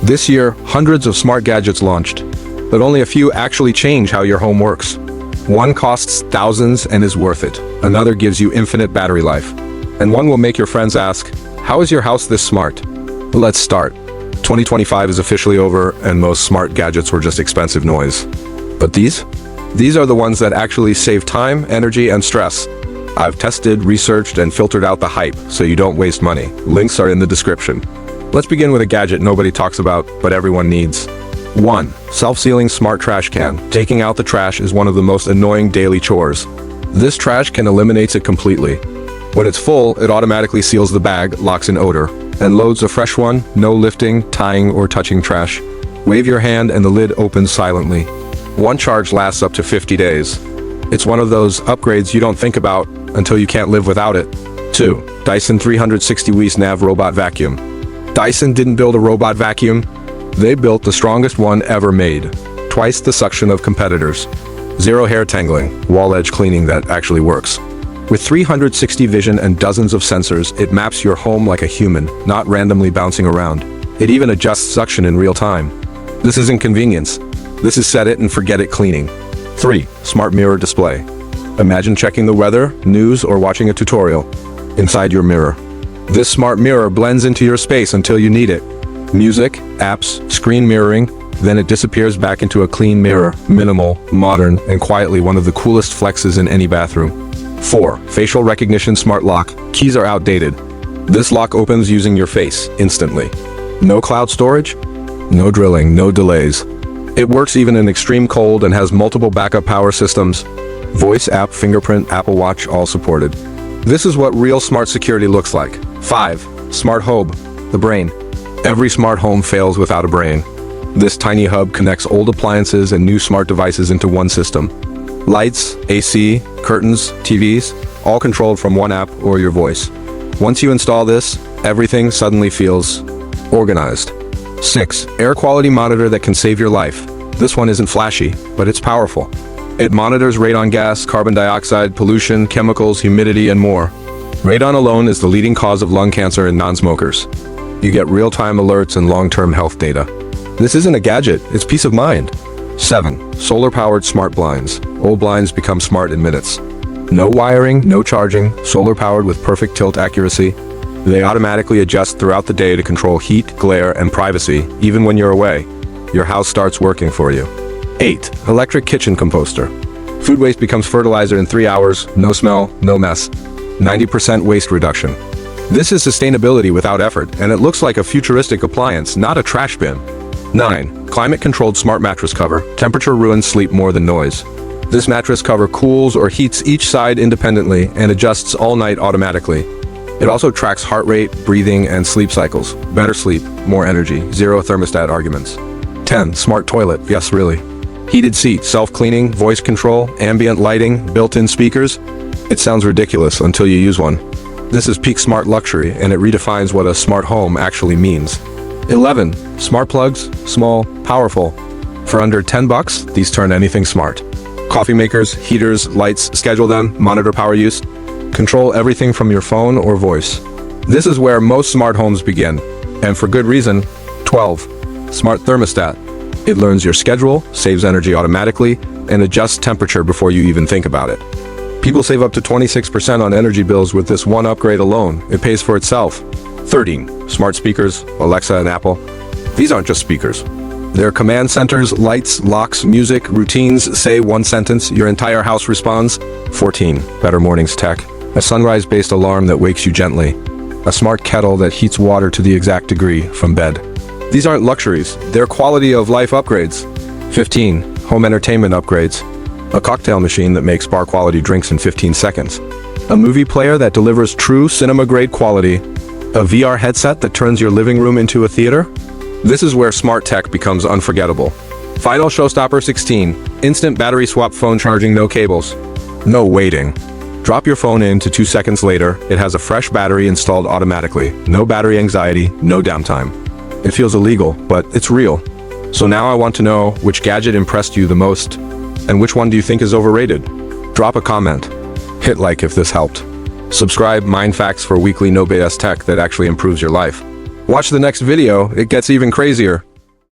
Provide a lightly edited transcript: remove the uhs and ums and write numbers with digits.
This year, hundreds of smart gadgets launched, but only a few actually change how your home works. One costs thousands and is worth it. Another gives you infinite battery life. And one will make your friends ask, how is your house this smart? Let's start. 2025 is officially over, and most smart gadgets were just expensive noise. But these? These are the ones that actually save time, energy, and stress. I've tested, researched, and filtered out the hype, so you don't waste money. Links are in the description. Let's begin with a gadget nobody talks about, but everyone needs. 1. Self-sealing smart trash can. Taking out the trash is one of the most annoying daily chores. This trash can eliminates it completely. When it's full, it automatically seals the bag, locks in odor, and loads a fresh one, no lifting, tying, or touching trash. Wave your hand and the lid opens silently. One charge lasts up to 50 days. It's one of those upgrades you don't think about until you can't live without it. 2. Dyson 360's Nav Robot Vacuum. Dyson didn't build a robot vacuum. They built the strongest one ever made. Twice the suction of competitors. Zero hair tangling, wall edge cleaning that actually works. With 360 vision and dozens of sensors, it maps your home like a human, not randomly bouncing around. It even adjusts suction in real time. This isn't convenience. This is set it and forget it cleaning. 3. Smart mirror display. Imagine checking the weather, news, or watching a tutorial inside your mirror. This smart mirror blends into your space until you need it. Music, apps, screen mirroring, then it disappears back into a clean mirror. Minimal, modern, and quietly one of the coolest flexes in any bathroom. 4. Facial recognition smart lock. Keys are outdated. This lock opens using your face, instantly. No cloud storage? No drilling, no delays. It works even in extreme cold and has multiple backup power systems. Voice app, fingerprint, Apple Watch, all supported. This is what real smart security looks like. 5. Smart hub. The brain. Every smart home fails without a brain. This tiny hub connects old appliances and new smart devices into one system. Lights, AC, curtains, TVs, all controlled from one app or your voice. Once you install this, everything suddenly feels organized. 6. Air quality monitor that can save your life. This one isn't flashy, but it's powerful. It monitors radon gas, carbon dioxide, pollution, chemicals, humidity, and more. Radon alone is the leading cause of lung cancer in non-smokers. You get real-time alerts and long-term health data. This isn't a gadget, it's peace of mind. 7. Solar-powered smart blinds. Old blinds become smart in minutes. No wiring, no charging, solar-powered with perfect tilt accuracy. They automatically adjust throughout the day to control heat, glare, and privacy, even when you're away. Your house starts working for you. 8. Electric kitchen composter. Food waste becomes fertilizer in 3 hours, no smell, no mess. 90% waste reduction. This is sustainability without effort, and it looks like a futuristic appliance, not a trash bin. 9. Climate-controlled smart mattress cover. Temperature ruins sleep more than noise. This mattress cover cools or heats each side independently and adjusts all night automatically. It also tracks heart rate, breathing, and sleep cycles. Better sleep, more energy, zero thermostat arguments. 10. Smart toilet. Yes, really. Heated seat, self-cleaning, voice control, ambient lighting, built-in speakers. It sounds ridiculous until you use one. This is peak smart luxury, and it redefines what a smart home actually means. 11. Smart plugs, small, powerful. For under $10, these turn anything smart. Coffee makers, heaters, lights, schedule them, monitor power use. Control everything from your phone or voice. This is where most smart homes begin, and for good reason. 12. Smart thermostat. It learns your schedule, saves energy automatically, and adjusts temperature before you even think about it. People save up to 26% on energy bills with this one upgrade alone. It pays for itself. 13. Smart speakers, Alexa and Apple. These aren't just speakers. They're command centers, lights, locks, music, routines. Say one sentence, your entire house responds. 14. Better mornings tech. A sunrise-based alarm that wakes you gently. A smart kettle that heats water to the exact degree from bed. These aren't luxuries, they're quality-of-life upgrades. 15. Home entertainment upgrades. A cocktail machine that makes bar-quality drinks in 15 seconds. A movie player that delivers true cinema-grade quality. A VR headset that turns your living room into a theater? This is where smart tech becomes unforgettable. Final showstopper 16. Instant battery swap phone charging, no cables. No waiting. Drop your phone in to 2 seconds later, it has a fresh battery installed automatically. No battery anxiety, no downtime. It feels illegal, but it's real. So now I want to know which gadget impressed you the most, and which one do you think is overrated? Drop a comment. Hit like if this helped. Subscribe Mind Facts for weekly no BS tech that actually improves your life. Watch the next video, it gets even crazier.